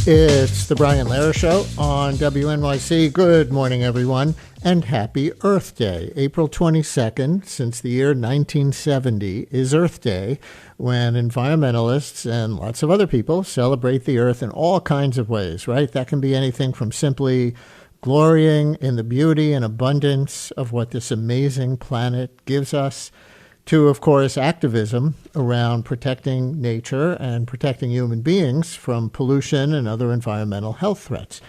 It's the Brian Lehrer Show on WNYC. Good morning, everyone, and happy Earth Day. April 22nd, since the year 1970, is Earth Day, when environmentalists and lots of other people celebrate the Earth in all kinds of ways, right? That can be anything from simply glorying in the beauty and abundance of what this amazing planet gives us, to, of course, activism around protecting nature and protecting human beings from pollution and other environmental health threats.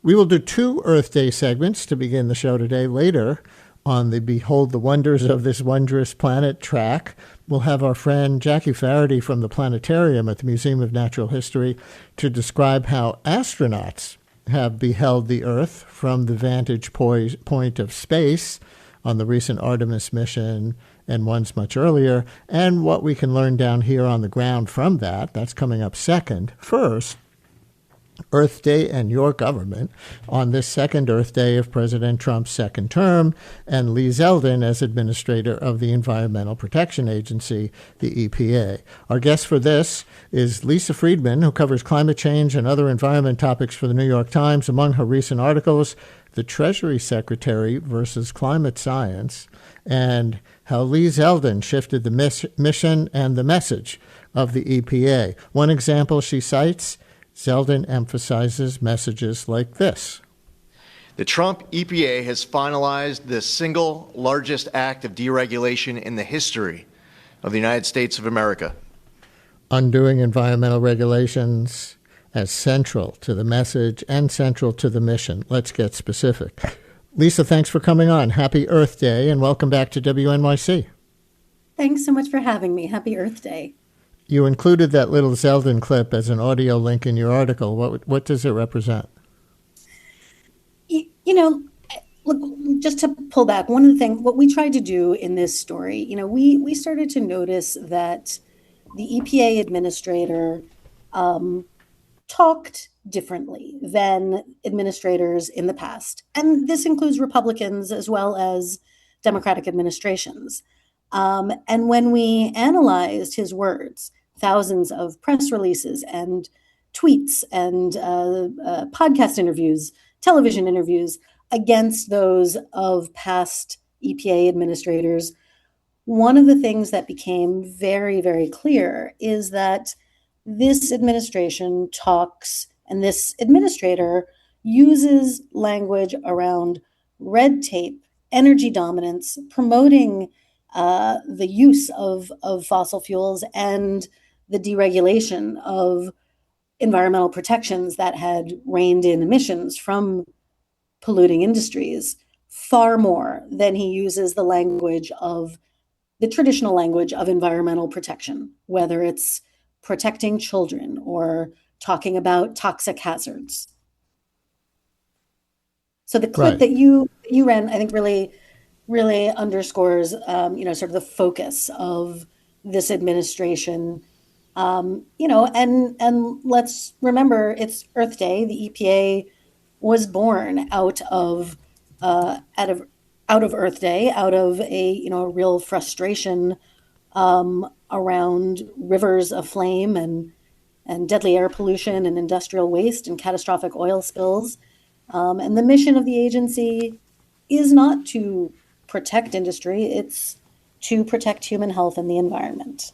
We will do two Earth Day segments to begin the show today. Later, on the Behold the Wonders of This Wondrous Planet track, we'll have our friend Jackie Faraday from the Planetarium at the Museum of Natural History to describe how astronauts have beheld the Earth from the vantage point of space on the recent Artemis mission and ones much earlier, and what we can learn down here on the ground from that. That's coming up second. First, Earth Day and your government on this second Earth Day of President Trump's second term, and Lee Zeldin as administrator of the Environmental Protection Agency, the EPA. Our guest for this is Lisa Friedman, who covers climate change and other environment topics for the New York Times. Among her recent articles, The Treasury Secretary versus Climate Science, and how Lee Zeldin shifted the mission and the message of the EPA. One example she cites, Zeldin emphasizes messages like this. The Trump EPA has finalized the single largest act of deregulation in the history of the United States of America. Undoing environmental regulations as central to the message and central to the mission. Let's get specific. Lisa, thanks for coming on. Happy Earth Day, and welcome back to WNYC. Thanks so much for having me. Happy Earth Day. You included that little Zeldin clip as an audio link in your article. What does it represent? You know, look, just to pull back, one of the things, what we tried to do in this story, we started to notice that the EPA administrator talked differently than administrators in the past. And this includes Republicans as well as Democratic administrations. And when we analyzed his words, thousands of press releases and tweets and podcast interviews, television interviews against those of past EPA administrators, one of the things that became very, very clear is that this administration talks, and this administrator uses language around red tape, energy dominance, promoting the use of fossil fuels and the deregulation of environmental protections that had reined in emissions from polluting industries far more than he uses the language of the traditional language of environmental protection, whether it's protecting children or talking about toxic hazards. So the clip that you ran, I think really underscores, sort of the focus of this administration. And let's remember it's Earth Day. The EPA was born out of Earth Day, out of a real frustration around rivers aflame and deadly air pollution and industrial waste and catastrophic oil spills. And the mission of the agency is not to protect industry, it's to protect human health and the environment.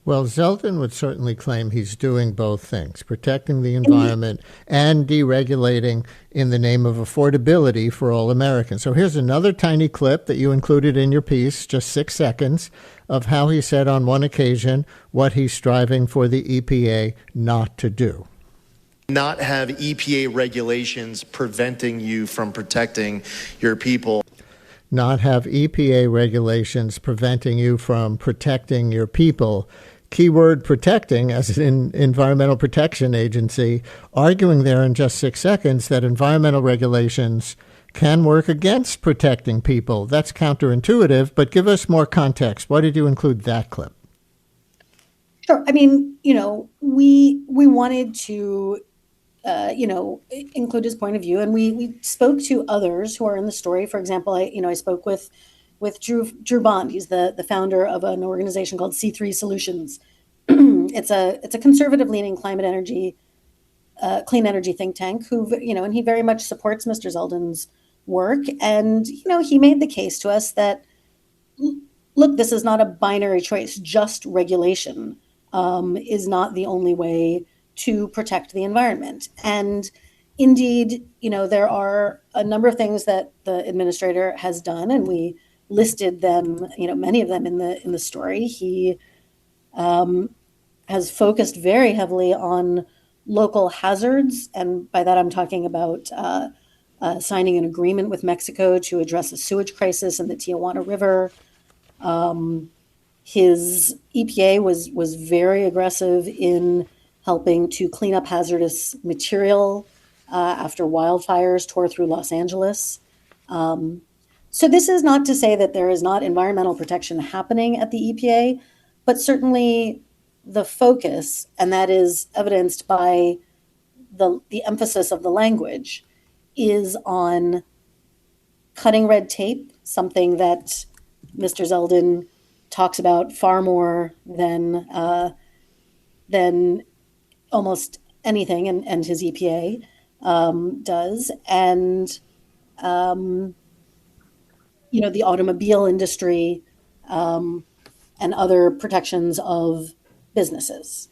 Well, Zeldin would certainly claim he's doing both things, protecting the environment and deregulating in the name of affordability for all Americans. So here's another tiny clip that you included in your piece, just 6 seconds, of how he said on one occasion what he's striving for the EPA not to do. Not have EPA regulations preventing you from protecting your people. Not have EPA regulations preventing you from protecting your people. Keyword protecting, as an Environmental Protection Agency, arguing there in just 6 seconds that environmental regulations can work against protecting people. That's counterintuitive, but give us more context. Why did you include that clip? Sure. I mean, we wanted to include his point of view. And we spoke to others who are in the story. For example, I spoke with Drew Bond. He's the founder of an organization called C3 Solutions. It's a conservative leaning clean energy think tank and he very much supports Mr. Zeldin's work. And, he made the case to us that, look, this is not a binary choice. Just regulation is not the only way to protect the environment. And indeed, there are a number of things that the administrator has done, and we listed them, many of them in the story. He has focused very heavily on local hazards, and by that I'm talking about signing an agreement with Mexico to address a sewage crisis in the Tijuana River. His EPA was very aggressive in helping to clean up hazardous material after wildfires tore through Los Angeles. So this is not to say that there is not environmental protection happening at the EPA, but certainly the focus, and that is evidenced by the emphasis of the language, is on cutting red tape, something that Mr. Zeldin talks about far more than almost anything, and his EPA does, and the automobile industry and other protections of businesses.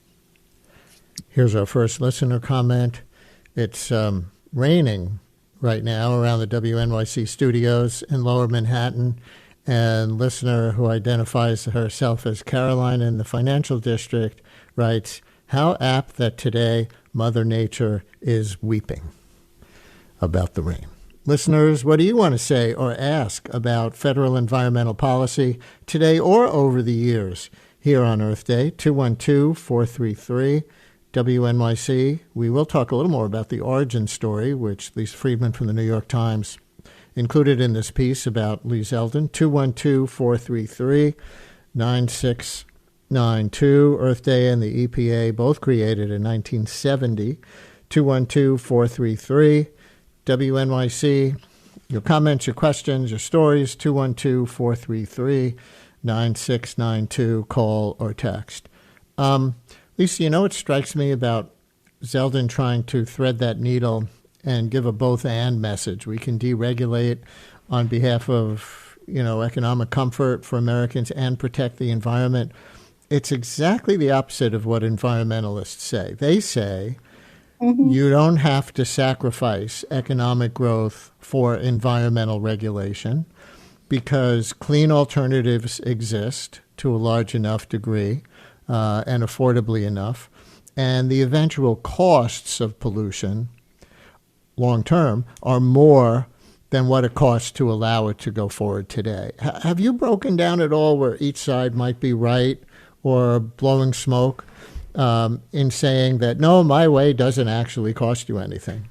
Here's our first listener comment. It's raining right now around the WNYC studios in Lower Manhattan, and listener who identifies herself as Caroline in the financial district writes, "How apt that today Mother Nature is weeping," about the rain. Listeners, what do you want to say or ask about federal environmental policy today or over the years here on Earth Day? 212-433-WNYC. We will talk a little more about the origin story, which Lee Friedman from the New York Times included in this piece about Lee Zeldin. 212-433-9692. Earth Day and the EPA both created in 1970. 212-433-WNYC. Your comments, your questions, your stories, 212-433-9692. Call or text. Lisa, what strikes me about Zeldin trying to thread that needle and give a both-and message? We can deregulate on behalf of, economic comfort for Americans and protect the environment. It's exactly the opposite of what environmentalists say. They say you don't have to sacrifice economic growth for environmental regulation because clean alternatives exist to a large enough degree and affordably enough, and the eventual costs of pollution long-term are more than what it costs to allow it to go forward today. Have you broken down at all where each side might be right or blowing smoke in saying that, no, my way doesn't actually cost you anything?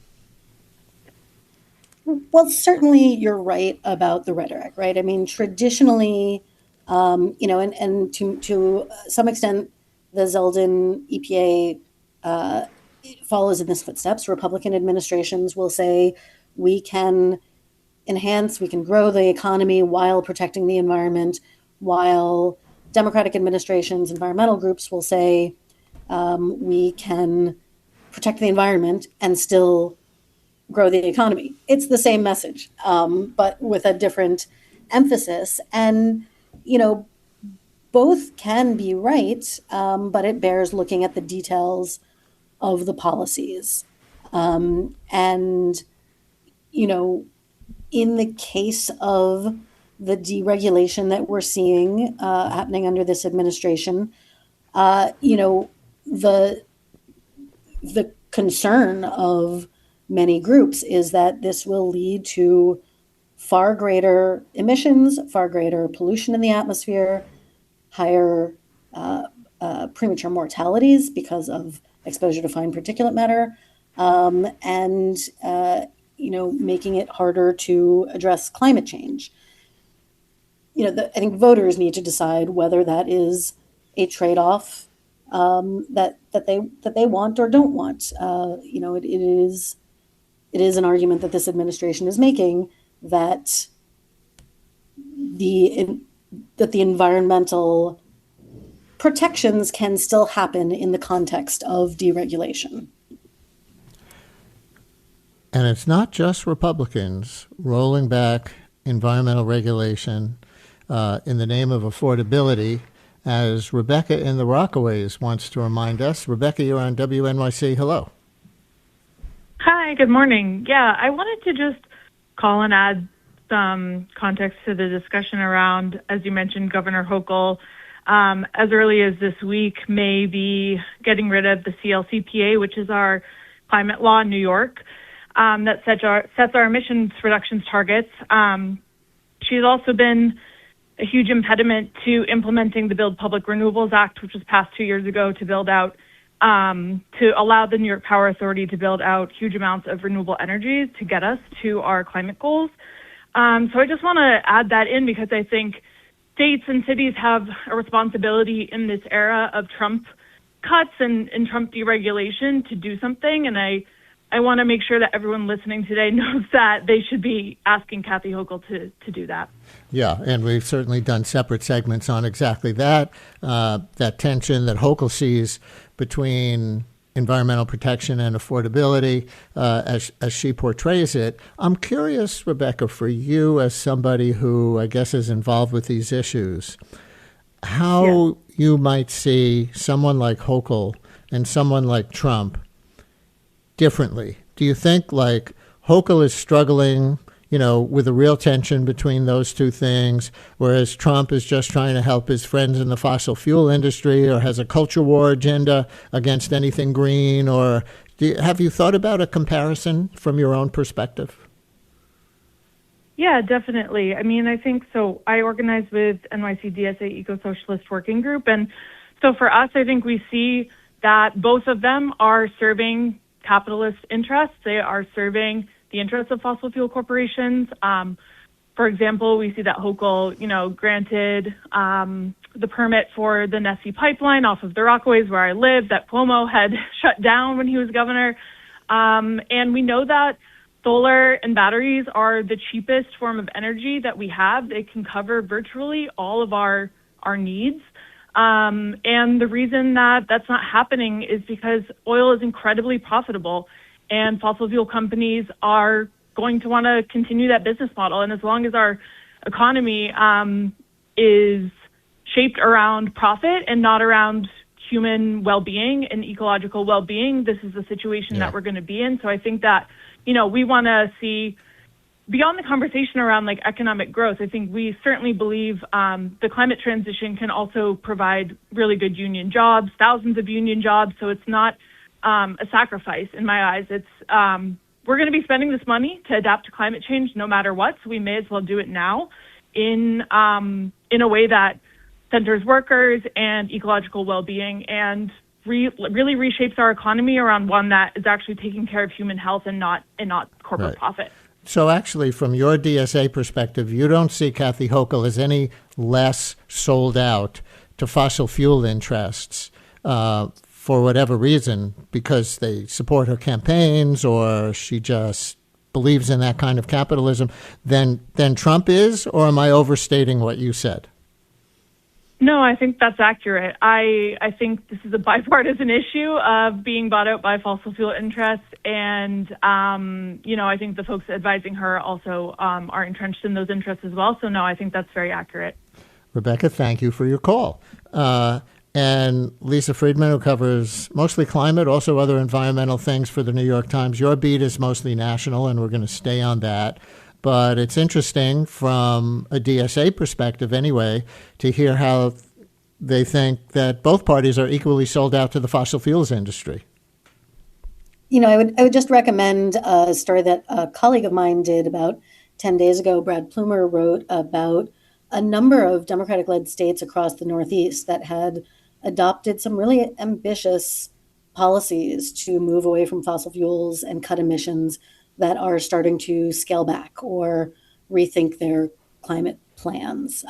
Well, certainly you're right about the rhetoric, right? I mean, traditionally, and to some extent, the Zeldin EPA follows in his footsteps. Republican administrations will say we can enhance, we can grow the economy while protecting the environment, while Democratic administrations, environmental groups will say we can protect the environment and still grow the economy. It's the same message, but with a different emphasis. And, both can be right, but it bears looking at the details of the policies. And, in the case of the deregulation that we're seeing happening under this administration, the concern of many groups is that this will lead to far greater emissions, far greater pollution in the atmosphere, higher premature mortalities because of exposure to fine particulate matter, and making it harder to address climate change. I think voters need to decide whether that is a trade-off that they want or don't want. It is an argument that this administration is making that the environmental protections can still happen in the context of deregulation. And it's not just Republicans rolling back environmental regulation in the name of affordability, as Rebecca in the Rockaways wants to remind us. Rebecca, you're on WNYC. Hello. Hi, good morning. Yeah, I wanted to just call and add some context to the discussion around, as you mentioned, Governor Hochul, as early as this week, may be getting rid of the CLCPA, which is our climate law in New York, that sets our emissions reductions targets. She's also been a huge impediment to implementing the Build Public Renewables Act, which was passed 2 years ago to build out, to allow the New York Power Authority to build out huge amounts of renewable energy to get us to our climate goals. So I just want to add that in because I think states and cities have a responsibility in this era of Trump cuts and Trump deregulation to do something. And I want to make sure that everyone listening today knows that they should be asking Kathy Hochul to do that. Yeah, and we've certainly done separate segments on exactly that, that tension that Hochul sees between environmental protection and affordability as she portrays it. I'm curious, Rebecca, for you as somebody who I guess is involved with these issues, how you might see someone like Hochul and someone like Trump differently. Do you think like Hochul is struggling, with a real tension between those two things, whereas Trump is just trying to help his friends in the fossil fuel industry or has a culture war agenda against anything green? Or have you thought about a comparison from your own perspective? Yeah, definitely. I mean, I think so. I organize with NYC DSA Eco-Socialist Working Group. And so for us, I think we see that both of them are serving capitalist interests. They are serving the interests of fossil fuel corporations. For example, we see that Hochul, granted the permit for the Nessie pipeline off of the Rockaways where I live that Cuomo had shut down when he was governor. And we know that solar and batteries are the cheapest form of energy that we have. They can cover virtually all of our needs. And the reason that that's not happening is because oil is incredibly profitable and fossil fuel companies are going to want to continue that business model. And as long as our economy is shaped around profit and not around human well-being and ecological well-being, this is the situation that we're going to be in. So I think that, we want to see beyond the conversation around like economic growth. I think we certainly believe the climate transition can also provide really good union jobs, thousands of union jobs. So it's not a sacrifice in my eyes. It's we're going to be spending this money to adapt to climate change no matter what. So we may as well do it now in a way that centers workers and ecological well-being and really reshapes our economy around one that is actually taking care of human health and not corporate profit. So actually, from your DSA perspective, you don't see Kathy Hochul as any less sold out to fossil fuel interests for whatever reason, because they support her campaigns or she just believes in that kind of capitalism, than Trump is? Or am I overstating what you said? No, I think that's accurate. I think this is a bipartisan issue of being bought out by fossil fuel interests. And, I think the folks advising her also are entrenched in those interests as well. So, no, I think that's very accurate. Rebecca, thank you for your call. And Lisa Friedman, who covers mostly climate, also other environmental things for the New York Times. Your beat is mostly national, and we're going to stay on that. But it's interesting from a DSA perspective anyway to hear how they think that both parties are equally sold out to the fossil fuels industry. I would just recommend a story that a colleague of mine did about 10 days ago. Brad Plumer wrote about a number of Democratic-led states across the Northeast that had adopted some really ambitious policies to move away from fossil fuels and cut emissions that are starting to scale back or rethink their climate plans.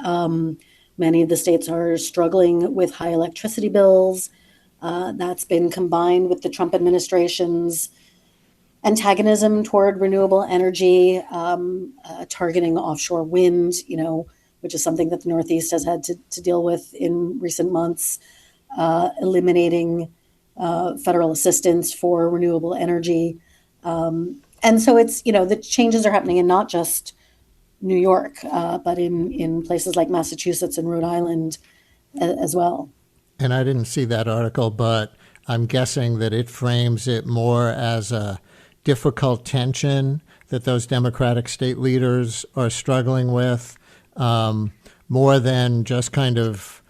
Many of the states are struggling with high electricity bills. That's been combined with the Trump administration's antagonism toward renewable energy, targeting offshore wind, which is something that the Northeast has had to deal with in recent months, eliminating federal assistance for renewable energy. And so it's, the changes are happening in not just New York, but in places like Massachusetts and Rhode Island as well. And I didn't see that article, but I'm guessing that it frames it more as a difficult tension that those Democratic state leaders are struggling with, more than just kind of,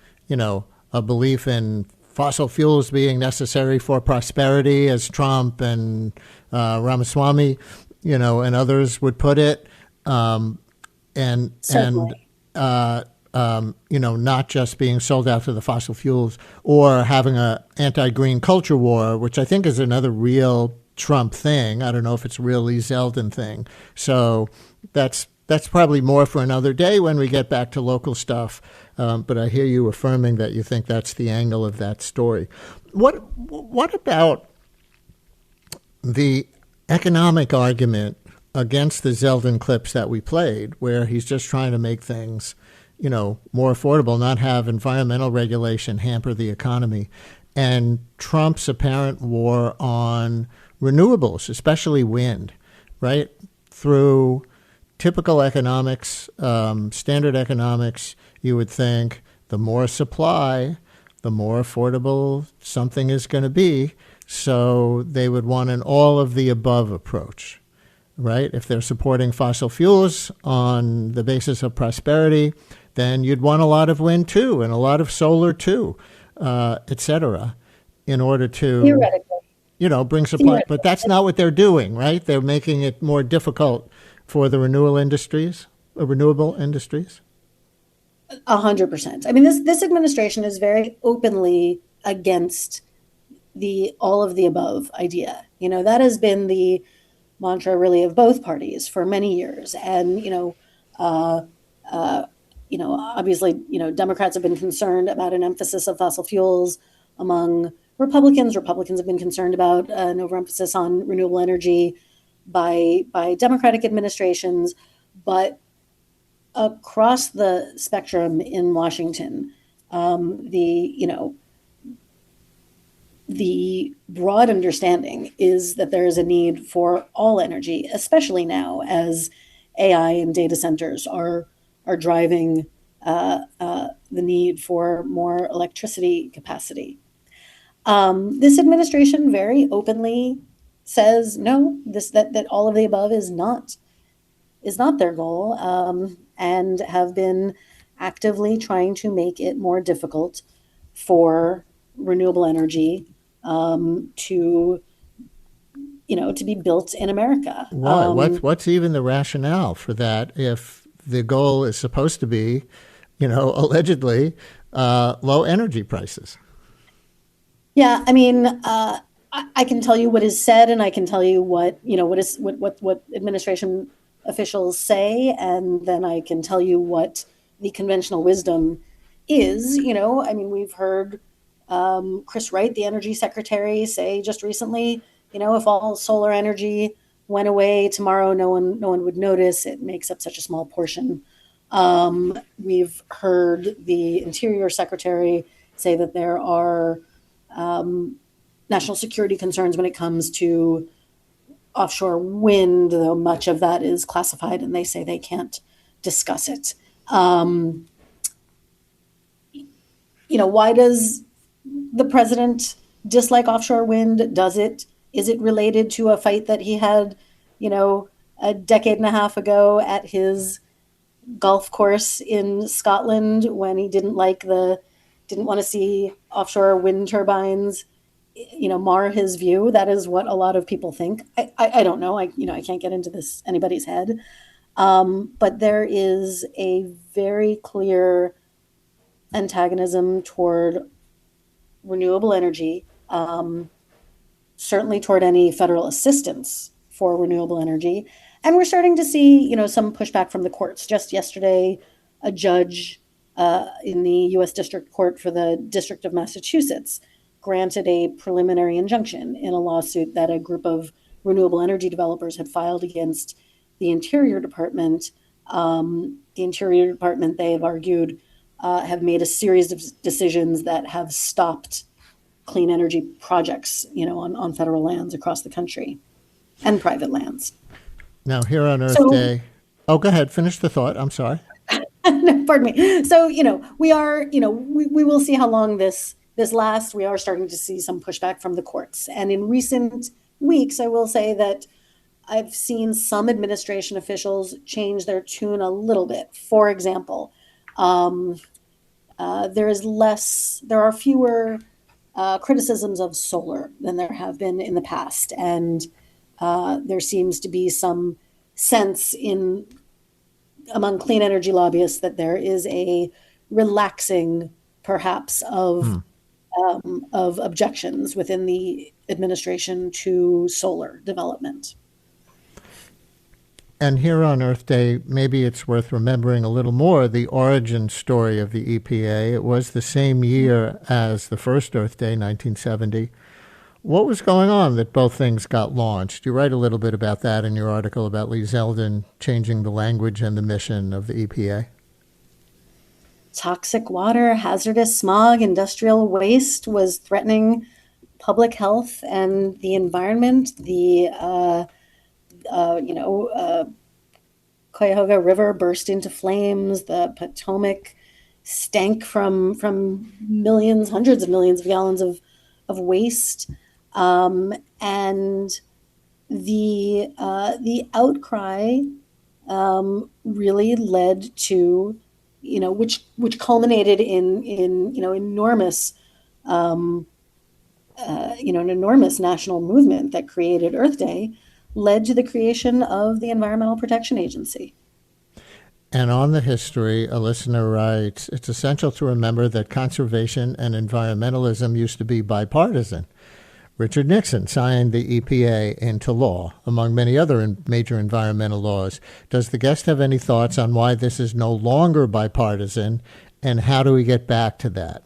a belief in fossil fuels being necessary for prosperity, as Trump and Ramaswamy, and others would put it, Certainly. not just being sold out to the fossil fuels or having a anti-green culture war, which I think is another real Trump thing. I don't know if it's a real Lee Zeldin thing. So that's probably more for another day when we get back to local stuff. But I hear you affirming that you think that's the angle of that story. What about the economic argument against the Zeldin clips that we played, where he's just trying to make things, more affordable, not have environmental regulation hamper the economy, and Trump's apparent war on renewables, especially wind, right? Through typical economics, standard economics, you would think the more supply, the more affordable something is going to be. So they would want an all of the above approach, right? If they're supporting fossil fuels on the basis of prosperity, then you'd want a lot of wind too, and a lot of solar too, et cetera, in order to, Theoretically. bring supply. But that's not what they're doing, right? They're making it more difficult for the renewable industries. 100%. I mean, this administration is very openly against the all of the above idea. That has been the mantra really of both parties for many years. And, obviously, Democrats have been concerned about an emphasis of fossil fuels among Republicans. Republicans have been concerned about an overemphasis on renewable energy by Democratic administrations. But across the spectrum in Washington, the broad understanding is that there is a need for all energy, especially now as AI and data centers are driving the need for more electricity capacity. This administration very openly says no. That all of the above is not their goal, and have been actively trying to make it more difficult for renewable energy to be built in America. Why? What's even the rationale for that if the goal is supposed to be, allegedly low energy prices? Yeah, I mean, I can tell you what is said, and I can tell you what administration officials say, and then I can tell you what the conventional wisdom is. I mean, we've heard Chris Wright, the energy secretary, say just recently, if all solar energy went away tomorrow, no one would notice. It makes up such a small portion. We've heard the Interior Secretary say that there are national security concerns when it comes to offshore wind, though much of that is classified, and they say they can't discuss it. Why does the president dislike offshore wind? Is it related to a fight that he had, a decade and a half ago at his golf course in Scotland when he didn't want to see offshore wind turbines, mar his view? That is what a lot of people think. I don't know. I can't get into anybody's head. But there is a very clear antagonism toward renewable energy, certainly toward any federal assistance for renewable energy. And we're starting to see, some pushback from the courts. Just yesterday, a judge in the U.S. District Court for the District of Massachusetts granted a preliminary injunction in a lawsuit that a group of renewable energy developers had filed against the Interior Department. The Interior Department, they have argued, have made a series of decisions that have stopped clean energy projects, on federal lands across the country and private lands. Now, here on Earth Day, go ahead, finish the thought. I'm sorry. No, pardon me. So, we are, we will see how long this lasts. We are starting to see some pushback from the courts. And in recent weeks, I will say that I've seen some administration officials change their tune a little bit. For example, there are fewer criticisms of solar than there have been in the past. And there seems to be some sense among clean energy lobbyists that there is a relaxing, perhaps, of objections within the administration to solar development. And here on Earth Day, maybe it's worth remembering a little more the origin story of the EPA. It was the same year as the first Earth Day, 1970. What was going on that both things got launched? You write a little bit about that in your article about Lee Zeldin changing the language and the mission of the EPA. Toxic water, hazardous smog, industrial waste was threatening public health and the environment. The Cuyahoga River burst into flames. The Potomac stank from hundreds of millions of gallons of waste. And the outcry really led to, which culminated in enormous, an enormous national movement that created Earth Day, led to the creation of the Environmental Protection Agency. And on the history, a listener writes, it's essential to remember that conservation and environmentalism used to be bipartisan. Richard Nixon signed the EPA into law, among many other major environmental laws. Does the guest have any thoughts on why this is no longer bipartisan, and how do we get back to that?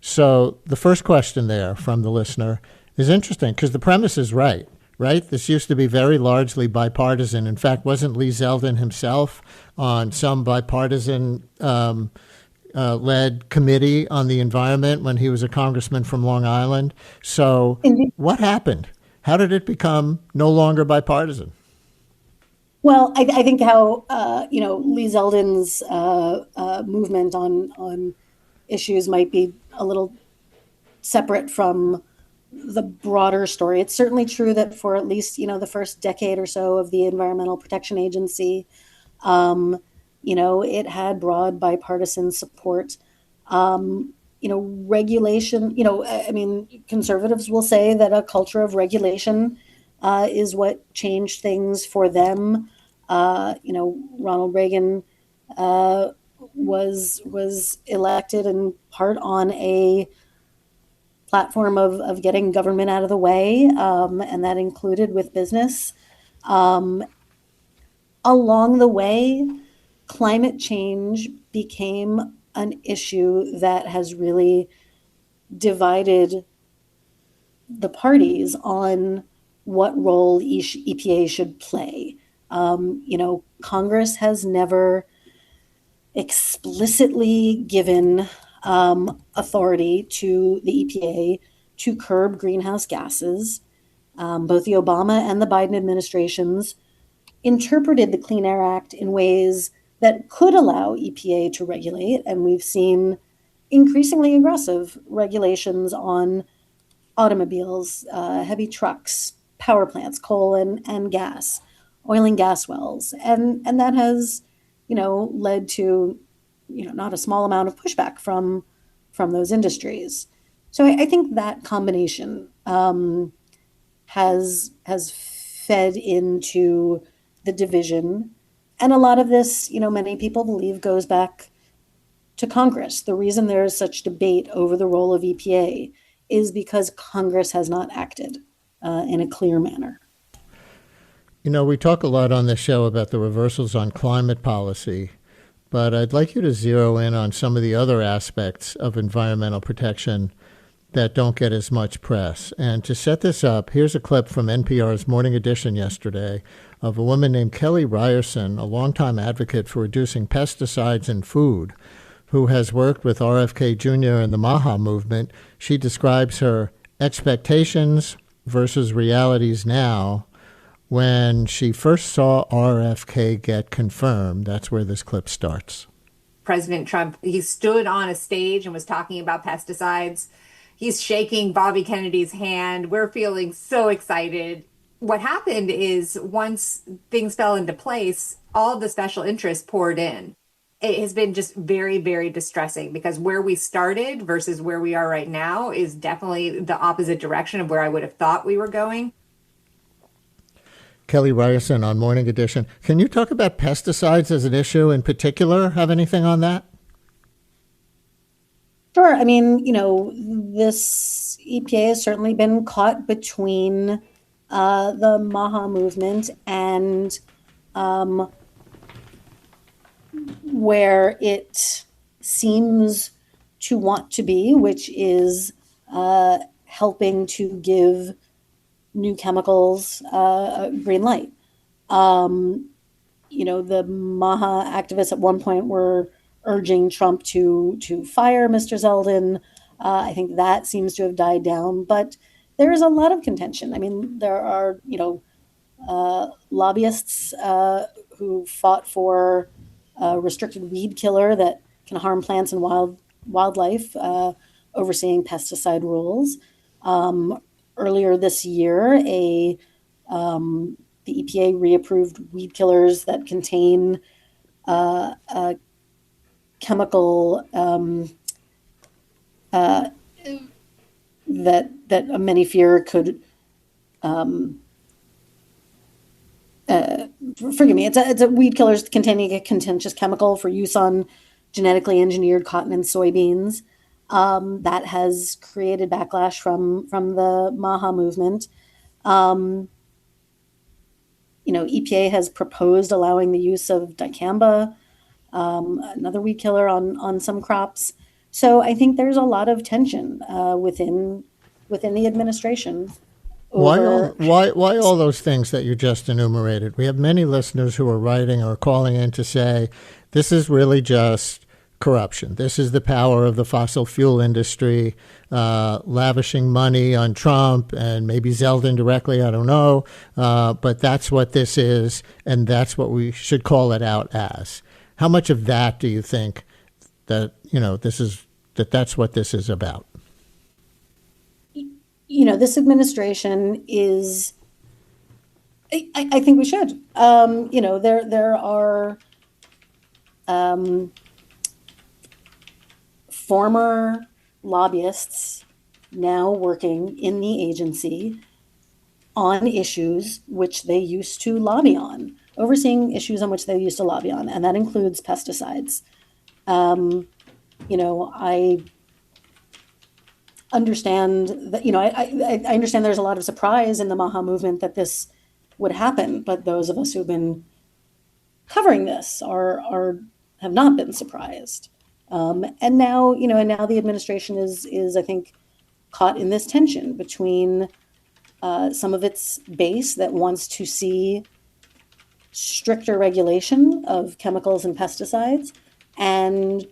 So the first question there from the listener is interesting because the premise is right? This used to be very largely bipartisan. In fact, wasn't Lee Zeldin himself on some bipartisan led committee on the environment when he was a congressman from Long Island? So what happened? How did it become no longer bipartisan? Well, I think how, Lee Zeldin's movement on issues might be a little separate from the broader story. It's certainly true that for at least, the first decade or so of the Environmental Protection Agency, it had broad bipartisan support. Regulation, conservatives will say that a culture of regulation is what changed things for them. Ronald Reagan was elected in part on a platform of getting government out of the way, and that included with business. Along the way, climate change became an issue that has really divided the parties on what role each EPA should play. Congress has never explicitly given authority to the EPA to curb greenhouse gases. Both the Obama and the Biden administrations interpreted the Clean Air Act in ways that could allow EPA to regulate, and we've seen increasingly aggressive regulations on automobiles, heavy trucks, power plants, coal and gas, oil and gas wells, and that has, led to not a small amount of pushback from those industries. So I think that combination has fed into the division. And a lot of this, many people believe goes back to Congress. The reason there is such debate over the role of EPA is because Congress has not acted in a clear manner. We talk a lot on this show about the reversals on climate policy, but I'd like you to zero in on some of the other aspects of environmental protection that don't get as much press. And to set this up, here's a clip from NPR's Morning Edition yesterday of a woman named Kelly Ryerson, a longtime advocate for reducing pesticides in food, who has worked with RFK Jr. and the MAHA movement. She describes her expectations versus realities now when she first saw RFK get confirmed. That's where this clip starts. President Trump, he stood on a stage and was talking about pesticides. He's shaking Bobby Kennedy's hand. We're feeling so excited. What happened is once things fell into place, all the special interests poured in. It has been just very, very distressing because where we started versus where we are right now is definitely the opposite direction of where I would have thought we were going. Kelly Ryerson on Morning Edition. Can you talk about pesticides as an issue in particular? Have anything on that? Sure. I mean, this EPA has certainly been caught between the MAHA movement and where it seems to want to be, which is helping to give new chemicals a green light. The MAHA activists at one point were urging Trump to fire Mr. Zeldin. I think that seems to have died down, but there is a lot of contention. I mean, there are, lobbyists who fought for a restricted weed killer that can harm plants and wildlife, overseeing pesticide rules. Earlier this year, the EPA reapproved weed killers that contain a chemical that many fear could forgive me. It's a weed killers containing a contentious chemical for use on genetically engineered cotton and soybeans. That has created backlash from the MAHA movement. EPA has proposed allowing the use of dicamba, another weed killer on some crops. So I think there's a lot of tension within the administration. Why all those things that you just enumerated? We have many listeners who are writing or calling in to say this is really just corruption. This is the power of the fossil fuel industry, lavishing money on Trump and maybe Zeldin directly. I don't know. But that's what this is, and that's what we should call it out as. How much of that do you think that, that's what this is about? This administration is, I think we should. There are former lobbyists now working in the agency on issues which they used to lobby on, overseeing issues on which they used to lobby on, and that includes pesticides. I understand that, I understand there's a lot of surprise in the MAHA movement that this would happen, but those of us who've been covering this have not been surprised. And now the administration is I think caught in this tension between some of its base that wants to see stricter regulation of chemicals and pesticides, and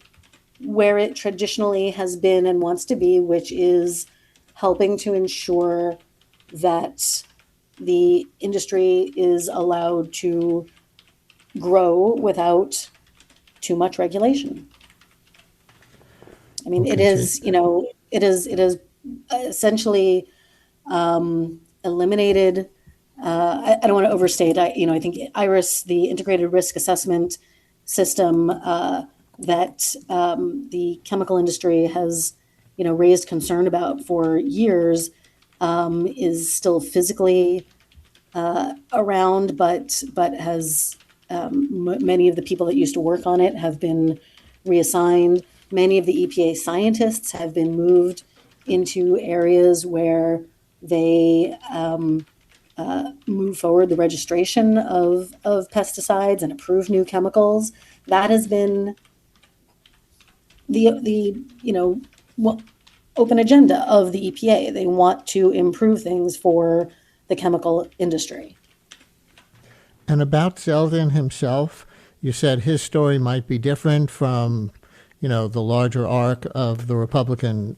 where it traditionally has been and wants to be, which is helping to ensure that the industry is allowed to grow without too much regulation. I mean, it is essentially eliminated. I don't want to overstate. I think IRIS, the integrated risk assessment system that the chemical industry has, raised concern about for years, is still physically around, but has many of the people that used to work on it have been reassigned. Many of the EPA scientists have been moved into areas where they move forward the registration of pesticides and approve new chemicals. That has been open agenda of the EPA. They want to improve things for the chemical industry. And about Zeldin himself, you said his story might be different from, the larger arc of the Republican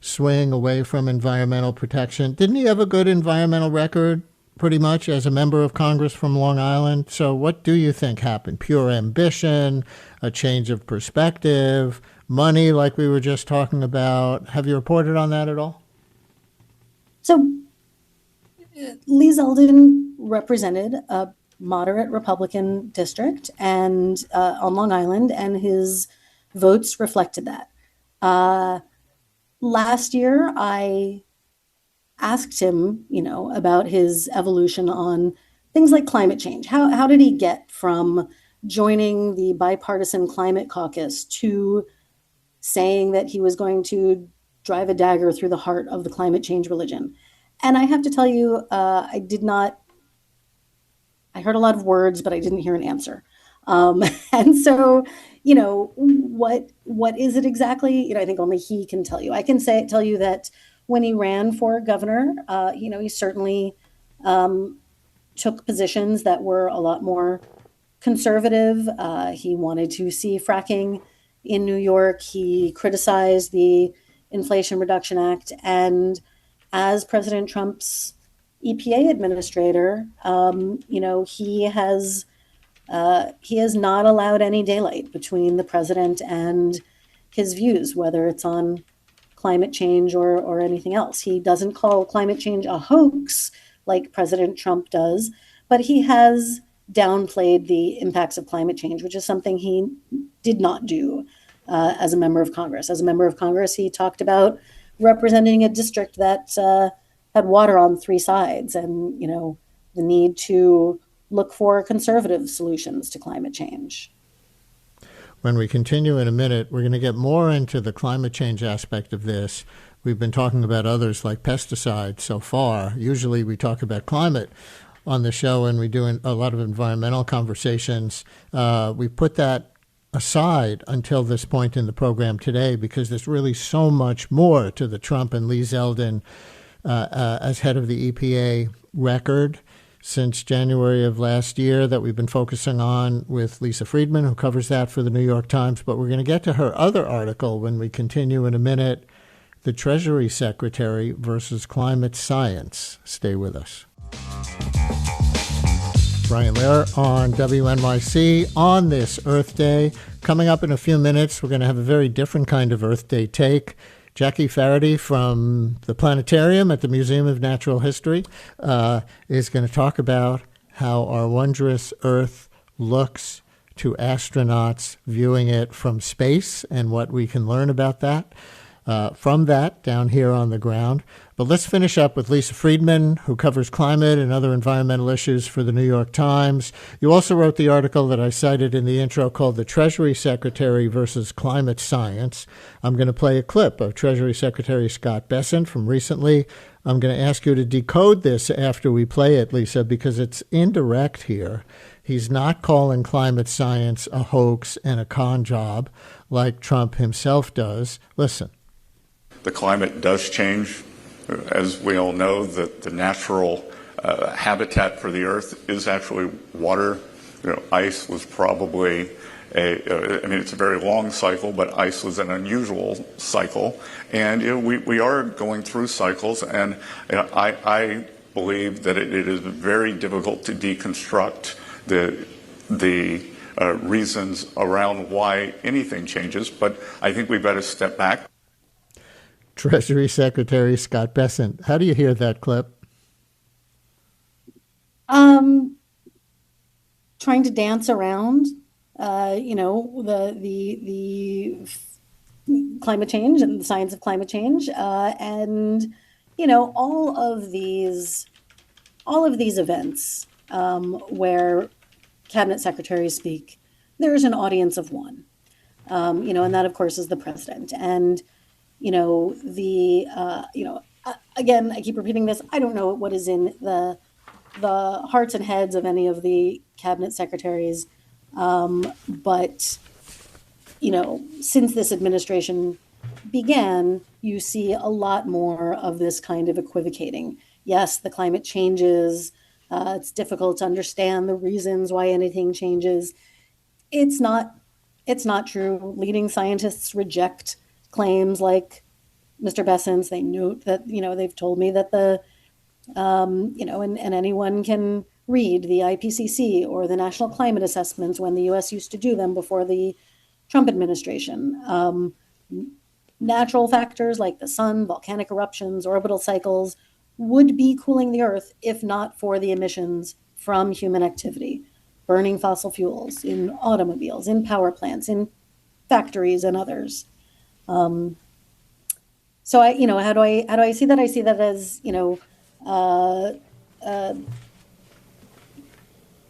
swing away from environmental protection. Didn't he have a good environmental record, pretty much, as a member of Congress from Long Island? So what do you think happened? Pure ambition, a change of perspective, money like we were just talking about? Have you reported on that at all? So Lee Zeldin represented a moderate Republican district and on Long Island, and his votes reflected that. Last year, I asked him, about his evolution on things like climate change. How did he get from joining the bipartisan climate caucus to saying that he was going to drive a dagger through the heart of the climate change religion? And I have to tell you, I heard a lot of words, but I didn't hear an answer. And so, what is it exactly? I think only he can tell you. I can tell you that when he ran for governor, he certainly took positions that were a lot more conservative. He wanted to see fracking in New York. He criticized the Inflation Reduction Act. And as President Trump's EPA administrator, he has not allowed any daylight between the president and his views, whether it's on climate change or anything else. He doesn't call climate change a hoax like President Trump does, but he has downplayed the impacts of climate change, which is something he did not do as a member of Congress. As a member of Congress, he talked about representing a district that had water on three sides and, the need to look for conservative solutions to climate change. When we continue in a minute, we're going to get more into the climate change aspect of this. We've been talking about others like pesticides so far. Usually we talk about climate on the show and we do a lot of environmental conversations. We put that aside until this point in the program today because there's really so much more to the Trump and Lee Zeldin as head of the EPA record since January of last year that we've been focusing on with Lisa Friedman, who covers that for the New York Times. But we're going to get to her other article when we continue in a minute, The Treasury Secretary versus Climate Science. Stay with us. Brian Lehrer on WNYC on this Earth Day. Coming up in a few minutes, we're going to have a very different kind of Earth Day take. Jackie Faraday from the Planetarium at the Museum of Natural History is going to talk about how our wondrous Earth looks to astronauts viewing it from space and what we can learn about that from that down here on the ground. But let's finish up with Lisa Friedman, who covers climate and other environmental issues for the New York Times. You also wrote the article that I cited in the intro called The Treasury Secretary versus Climate Science. I'm going to play a clip of Treasury Secretary Scott Bessent from recently. I'm going to ask you to decode this after we play it, Lisa, because it's indirect here. He's not calling climate science a hoax and a con job like Trump himself does. Listen. The climate does change. As we all know, the natural habitat for the Earth is actually water. Ice was probably it's a very long cycle, but ice was an unusual cycle. And we are going through cycles, and I believe that it is very difficult to deconstruct the reasons around why anything changes. But I think we better step back. Treasury Secretary Scott Bessent. How do you hear that clip? Trying to dance around, the climate change and the science of climate change, and all of these events where cabinet secretaries speak. There's an audience of one, and that of course is the president. And again, I keep repeating this. I don't know what is in the hearts and heads of any of the cabinet secretaries. But, since this administration began, you see a lot more of this kind of equivocating. Yes, the climate changes. It's difficult to understand the reasons why anything changes. It's not. It's not true. Leading scientists reject claims like Mr. Besson's. They note that, they've told me that and anyone can read the IPCC or the National Climate Assessments when the U.S. used to do them before the Trump administration. Natural factors like the sun, volcanic eruptions, orbital cycles would be cooling the Earth if not for the emissions from human activity, burning fossil fuels in automobiles, in power plants, in factories, and others. So how do I see that? I see that as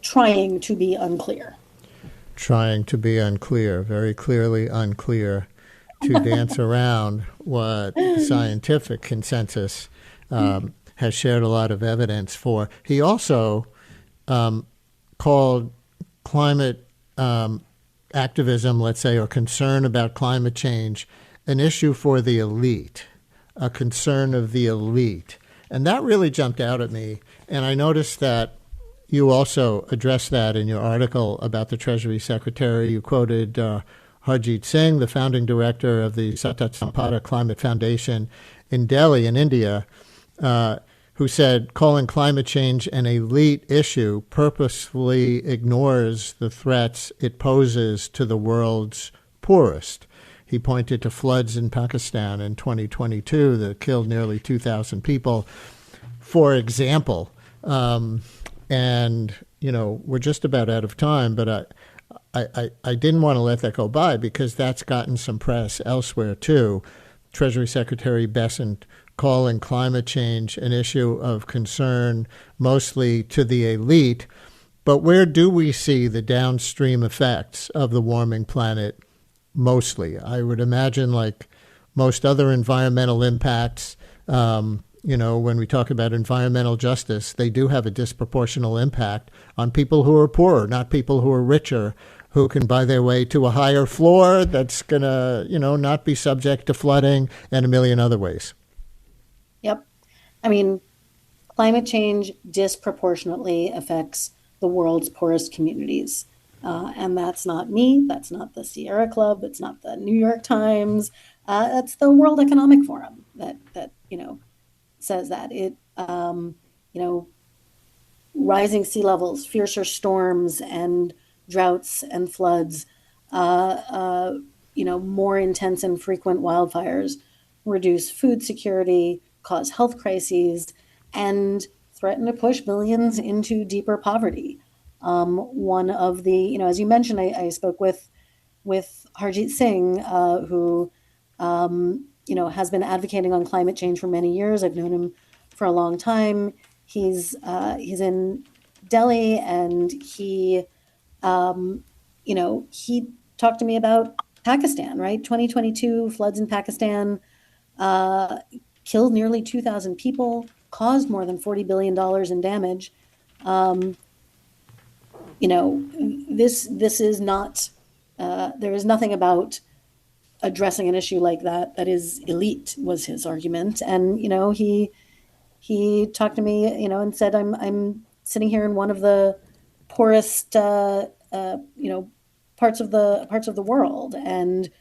trying to be unclear. Trying to be unclear, very clearly unclear, to dance around what the scientific consensus has shared a lot of evidence for. He also called climate activism, let's say, or concern about climate change, an issue for the elite, a concern of the elite. And that really jumped out at me. And I noticed that you also addressed that in your article about the Treasury Secretary. You quoted Harjit Singh, the founding director of the Satat Sampada Climate Foundation in Delhi, in India, who said calling climate change an elite issue purposefully ignores the threats it poses to the world's poorest. He pointed to floods in Pakistan in 2022 that killed nearly 2,000 people, for example. And, we're just about out of time, but I didn't want to let that go by because that's gotten some press elsewhere, too. Treasury Secretary Bessent calling climate change an issue of concern mostly to the elite. But where do we see the downstream effects of the warming planet mostly? I would imagine, like most other environmental impacts, when we talk about environmental justice, they do have a disproportional impact on people who are poorer, not people who are richer, who can buy their way to a higher floor that's going to, not be subject to flooding and a million other ways. Yep. I mean, climate change disproportionately affects the world's poorest communities. And that's not me. That's not the Sierra Club. It's not the New York Times. That's the World Economic Forum that says that. It, rising sea levels, fiercer storms and droughts and floods, more intense and frequent wildfires, reduce food security, cause health crises, and threaten to push millions into deeper poverty. One of the, as you mentioned, I spoke with Harjit Singh, who, has been advocating on climate change for many years. I've known him for a long time. He's in Delhi, and he talked to me about Pakistan, right? 2022 floods in Pakistan killed nearly 2,000 people, caused more than $40 billion in damage. This is not, there is nothing about addressing an issue like that is elite, was his argument. And, he talked to me, and said, I'm sitting here in one of the poorest, parts of the world. And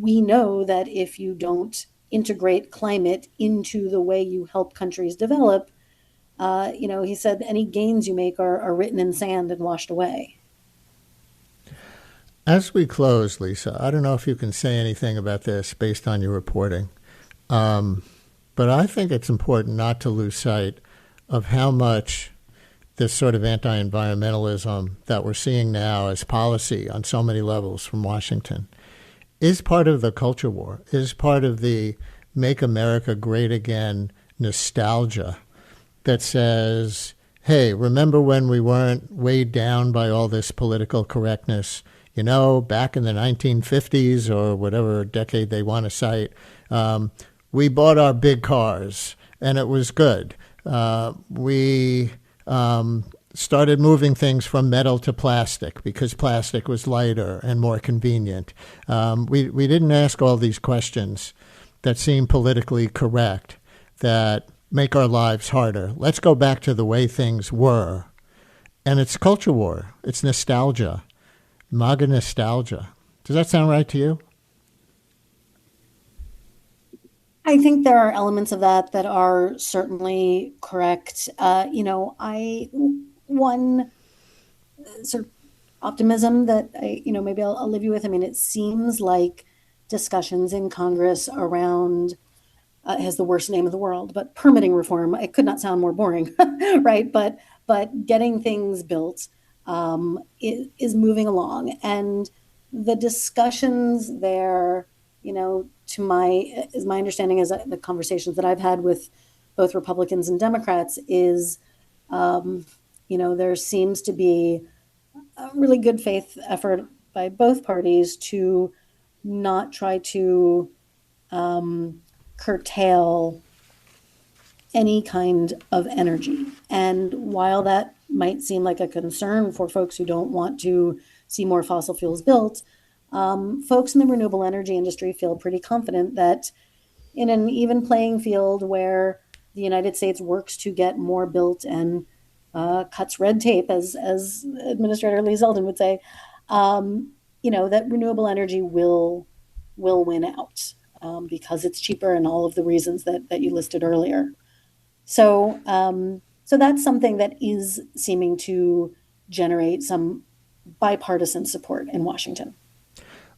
we know that if you don't integrate climate into the way you help countries develop, he said any gains you make are written in sand and washed away. As we close, Lisa, I don't know if you can say anything about this based on your reporting, but I think it's important not to lose sight of how much this sort of anti-environmentalism that we're seeing now as policy on so many levels from Washington is part of the culture war, is part of the Make America Great Again nostalgia that says, hey, remember when we weren't weighed down by all this political correctness? Back in the 1950s or whatever decade they want to cite, we bought our big cars and it was good. We started moving things from metal to plastic because plastic was lighter and more convenient. We didn't ask all these questions that seem politically correct, that make our lives harder. Let's go back to the way things were. And it's culture war. It's nostalgia, MAGA nostalgia. Does that sound right to you? I think there are elements of that that are certainly correct. One sort of optimism that maybe I'll leave you with. I mean, it seems like discussions in Congress around it has the worst name in the world, but permitting reform. It could not sound more boring, right? But getting things built is moving along, and the discussions there, is my understanding, is the conversations that I've had with both Republicans and Democrats is, there seems to be a really good faith effort by both parties to not try to curtail any kind of energy. And while that might seem like a concern for folks who don't want to see more fossil fuels built, folks in the renewable energy industry feel pretty confident that in an even playing field where the United States works to get more built and cuts red tape, as Administrator Lee Zeldin would say, that renewable energy will win out because it's cheaper and all of the reasons that you listed earlier. So that's something that is seeming to generate some bipartisan support in Washington.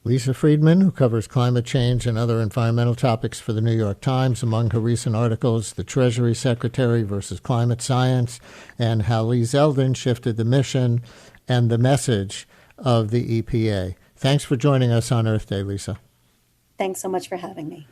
Lisa Friedman, who covers climate change and other environmental topics for the New York Times, among her recent articles, The Treasury Secretary versus Climate Science, and how Lee Zeldin shifted the mission and the message of the EPA. Thanks for joining us on Earth Day, Lisa. Thanks so much for having me.